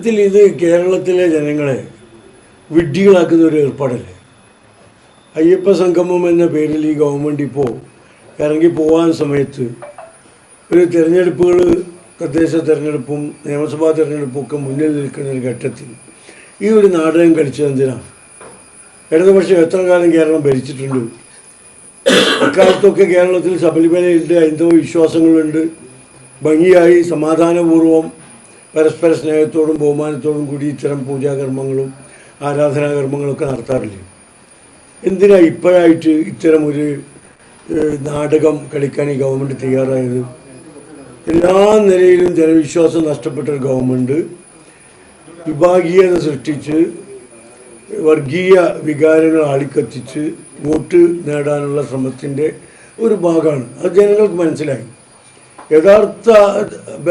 സത്യത്തിൽ ഇത് കേരളത്തിലെ ജനങ്ങളെ വിഡ്ഢികളാക്കുന്ന ഒരു ഏർപ്പാടല്ലേ. അയ്യപ്പ സംഗമം എന്ന പേരിൽ ഈ ഗവൺമെൻറ് ഇപ്പോൾ ഇറങ്ങി പോകാൻ സമയത്ത് ഒരു തിരഞ്ഞെടുപ്പുകൾ, തദ്ദേശ തിരഞ്ഞെടുപ്പും നിയമസഭാ തിരഞ്ഞെടുപ്പും ഒക്കെ മുന്നിൽ നിൽക്കുന്ന ഒരു ഘട്ടത്തിൽ ഈ ഒരു നാടകം കളിച്ചത് എന്തിനാണ്? ഇടതുപക്ഷം എത്ര കാലം കേരളം ഭരിച്ചിട്ടുണ്ട്? അക്കാലത്തൊക്കെ കേരളത്തിൽ ശബരിമലയുണ്ട്, ഹൈന്ദവ വിശ്വാസങ്ങളുണ്ട്. ഭംഗിയായി സമാധാനപൂർവ്വം പരസ്പര സ്നേഹത്തോടും ബഹുമാനത്തോടും കൂടി ഇത്തരം പൂജാകർമ്മങ്ങളും ആരാധനാകർമ്മങ്ങളൊക്കെ നടത്താറില്ല. എന്തിനാ ഇപ്പോഴായിട്ട് ഇത്തരം ഒരു നാടകം കളിക്കാൻ ഈ ഗവൺമെൻറ് തയ്യാറായത്? എല്ലാ നിലയിലും ജനവിശ്വാസം നഷ്ടപ്പെട്ട ഒരു ഗവൺമെൻറ് വിഭാഗീയത സൃഷ്ടിച്ച് വർഗീയ വികാരങ്ങൾ ആളിക്കത്തിച്ച് വോട്ട് നേടാനുള്ള ശ്രമത്തിൻ്റെ ഒരു ഭാഗമാണ്. അത് ജനങ്ങൾക്ക് മനസ്സിലായി. യഥാർത്ഥ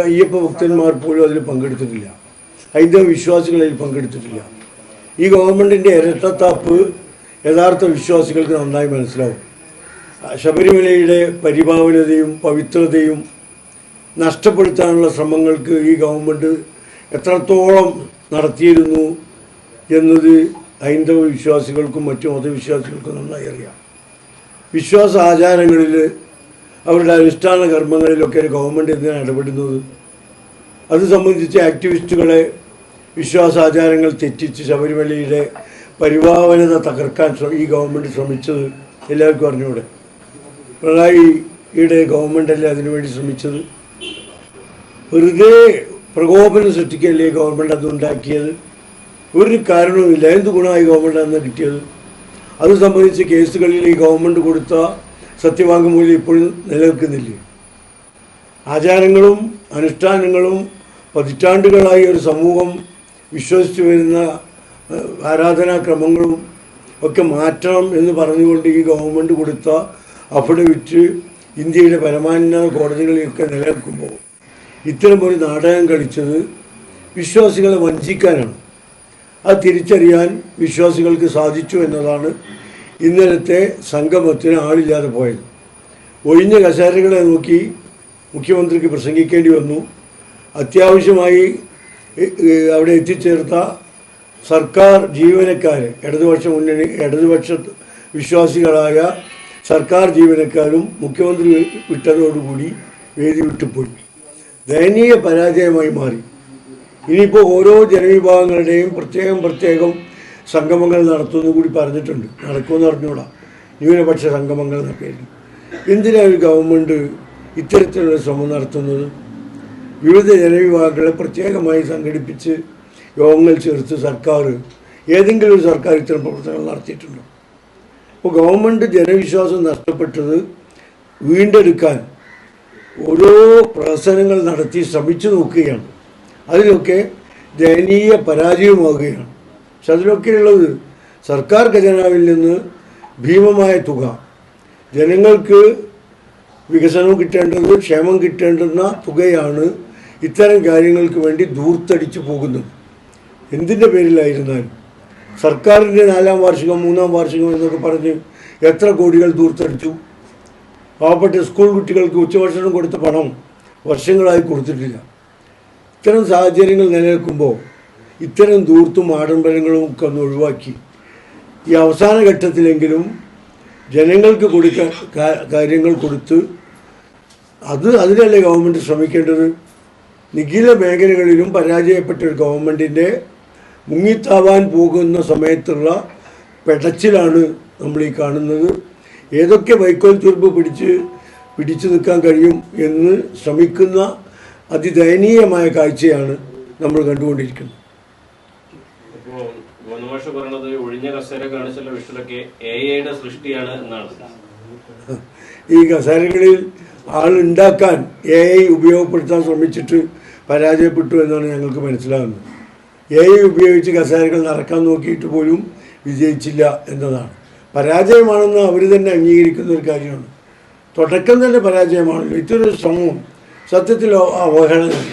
അയ്യപ്പ ഭക്തന്മാർ പോലും അതിൽ പങ്കെടുത്തിട്ടില്ല, ഹൈന്ദവ വിശ്വാസികൾ അതിൽ പങ്കെടുത്തിട്ടില്ല. ഈ ഗവൺമെൻറ്റിൻ്റെ ഇരട്ടത്താപ്പ് യഥാർത്ഥ വിശ്വാസികൾക്ക് നന്നായി മനസ്സിലാവും. ശബരിമലയുടെ പരിപാവനതയും പവിത്രതയും നഷ്ടപ്പെടുത്താനുള്ള ശ്രമങ്ങൾക്ക് ഈ ഗവൺമെൻറ് എത്രത്തോളം നടത്തിയിരുന്നു എന്നത് ഹൈന്ദവ വിശ്വാസികൾക്കും മറ്റു മതവിശ്വാസികൾക്കും നന്നായി അറിയാം. വിശ്വാസ ആചാരങ്ങളിൽ, അവരുടെ അനുഷ്ഠാന കർമ്മങ്ങളിലൊക്കെ ഗവൺമെൻറ് എന്തിനാണ് ഇടപെടുന്നത്? അത് സംബന്ധിച്ച് ആക്ടിവിസ്റ്റുകളെ വിശ്വാസാചാരങ്ങൾ തെറ്റിച്ച് ശബരിമലയുടെ പരിപാവനത തകർക്കാൻ ഈ ഗവൺമെൻറ് ശ്രമിച്ചത് എല്ലാവർക്കും അറിഞ്ഞൂടെ? പിണറായിയുടെ ഗവൺമെൻറ്റല്ലേ അതിനുവേണ്ടി ശ്രമിച്ചത്? വെറുതെ പ്രകോപനം സൃഷ്ടിക്കുകയല്ലേ ഗവൺമെൻറ് അതുണ്ടാക്കിയത്? ഒരു കാരണവുമില്ല. എന്ത് ഗുണമായി ഗവൺമെൻറ് അന്ന് കിട്ടിയത്? അത് സംബന്ധിച്ച് കേസുകളിൽ ഈ ഗവൺമെൻറ് കൊടുത്ത സത്യവാങ്മൂല്യം ഇപ്പോഴും നിലനിൽക്കുന്നില്ലേ? ആചാരങ്ങളും അനുഷ്ഠാനങ്ങളും പതിറ്റാണ്ടുകളായി ഒരു സമൂഹം വിശ്വസിച്ച് വരുന്ന ആരാധനാക്രമങ്ങളും ഒക്കെ മാറ്റണം എന്ന് പറഞ്ഞുകൊണ്ട് ഈ ഗവൺമെൻറ് കൊടുത്ത അഫിഡവിറ്റ് ഇന്ത്യയുടെ പരമോന്നത കോടതികളിലൊക്കെ നിലനിൽക്കുമ്പോൾ ഇത്തരം ഒരു നാടകം കളിച്ചത് വിശ്വാസികളെ വഞ്ചിക്കാനാണ്. അത് തിരിച്ചറിയാൻ വിശ്വാസികൾക്ക് സാധിച്ചു എന്നതാണ് ഇന്നലത്തെ സംഗമത്തിന് ആളില്ലാതെ പോയത്. ഒഴിഞ്ഞ കസേരകളെ നോക്കി മുഖ്യമന്ത്രിക്ക് പ്രസംഗിക്കേണ്ടി വന്നു. അത്യാവശ്യമായി അവിടെ എത്തിച്ചേർത്ത സർക്കാർ ജീവനക്കാരെ, ഇടതുപക്ഷ വിശ്വാസികളായ സർക്കാർ ജീവനക്കാരും മുഖ്യമന്ത്രി വിട്ടതോടുകൂടി വേദി വിട്ടുപോയി. ദയനീയ പരാജയമായി മാറി. ഇനിയിപ്പോൾ ഓരോ ജനവിഭാഗങ്ങളുടെയും പ്രത്യേകം സംഗമങ്ങൾ നടത്തുമെന്ന് കൂടി പറഞ്ഞിട്ടുണ്ട്. നടക്കുമെന്ന് അറിഞ്ഞൂടാ, ന്യൂനപക്ഷ സംഗമങ്ങൾ എന്ന പേരിൽ. എന്തിനാണ് ഒരു ഗവൺമെൻറ് ഇത്തരത്തിലുള്ള ശ്രമം നടത്തുന്നത്? വിവിധ ജനവിഭാഗങ്ങളെ പ്രത്യേകമായി സംഘടിപ്പിച്ച് യോഗങ്ങൾ ചേർത്ത് ഏതെങ്കിലും ഒരു സർക്കാർ ഇത്തരം പ്രവർത്തനങ്ങൾ നടത്തിയിട്ടുണ്ടോ? അപ്പോൾ ഗവൺമെൻറ് ജനവിശ്വാസം നഷ്ടപ്പെട്ടത് വീണ്ടെടുക്കാൻ ഓരോ പ്രവർത്തനങ്ങൾ നടത്തി ശ്രമിച്ചു നോക്കുകയാണ്. അതിലൊക്കെ ദയനീയ പരാജയമാവുകയാണ്. പക്ഷെ അതിലൊക്കെയുള്ളത് സർക്കാർ ഖജനാവിൽ നിന്ന് ഭീമമായ തുക, ജനങ്ങൾക്ക് വികസനം കിട്ടേണ്ടത്, ക്ഷേമം കിട്ടേണ്ടുന്ന തുകയാണ് ഇത്തരം കാര്യങ്ങൾക്ക് വേണ്ടി ധൂർത്തടിച്ചു പോകുന്നത്. എന്തിൻ്റെ പേരിലായിരുന്നാലും സർക്കാരിൻ്റെ 4ാം വാർഷികം 3ാം വാർഷികം എന്നൊക്കെ പറഞ്ഞ് എത്ര കോടികൾ ധൂർത്തടിച്ചു. പാവപ്പെട്ട സ്കൂൾ കുട്ടികൾക്ക് ഉച്ചഭക്ഷണം കൊടുത്ത പണം വർഷങ്ങളായി കൊടുത്തിട്ടില്ല. ഇത്തരം സാഹചര്യങ്ങൾ നിലനിൽക്കുമ്പോൾ ഇത്തരം ധൂർത്തും ആഡംബരങ്ങളും ഒക്കെ ഒന്ന് ഒഴിവാക്കി ഈ അവസാന ഘട്ടത്തിലെങ്കിലും ജനങ്ങൾക്ക് കൊടുക്കാൻ കാര്യങ്ങൾ കൊടുത്ത് അതിനല്ലേ ഗവൺമെൻറ് ശ്രമിക്കേണ്ടത്? നിഖില മേഖലകളിലും പരാജയപ്പെട്ട ഒരു ഗവൺമെൻറ്റിൻ്റെ മുങ്ങിത്താവാൻ പോകുന്ന സമയത്തുള്ള പെടച്ചിലാണ് നമ്മൾ ഈ കാണുന്നത്. ഏതൊക്കെ വൈക്കോൽ തുരുമ്പ് പിടിച്ചു നിൽക്കാൻ കഴിയും എന്ന് ശ്രമിക്കുന്ന അതിദയനീയമായ കാഴ്ചയാണ് നമ്മൾ കണ്ടുകൊണ്ടിരിക്കുന്നത്. ഈ കസേരകളിൽ ആളുണ്ടാക്കാൻ AI ഉപയോഗപ്പെടുത്താൻ ശ്രമിച്ചിട്ട് പരാജയപ്പെട്ടു എന്നാണ് ഞങ്ങൾക്ക് മനസ്സിലാകുന്നത്. AI ഉപയോഗിച്ച് കസേരകൾ നടക്കാൻ നോക്കിയിട്ട് പോലും വിജയിച്ചില്ല എന്നതാണ്. പരാജയമാണെന്ന് അവർ തന്നെ അംഗീകരിക്കുന്ന ഒരു കാര്യമാണ്. തുടക്കം തന്നെ പരാജയമാണല്ലോ. ഇത്തരൊരു ശ്രമം സത്യത്തിൽ അവഹേളനമാണ്.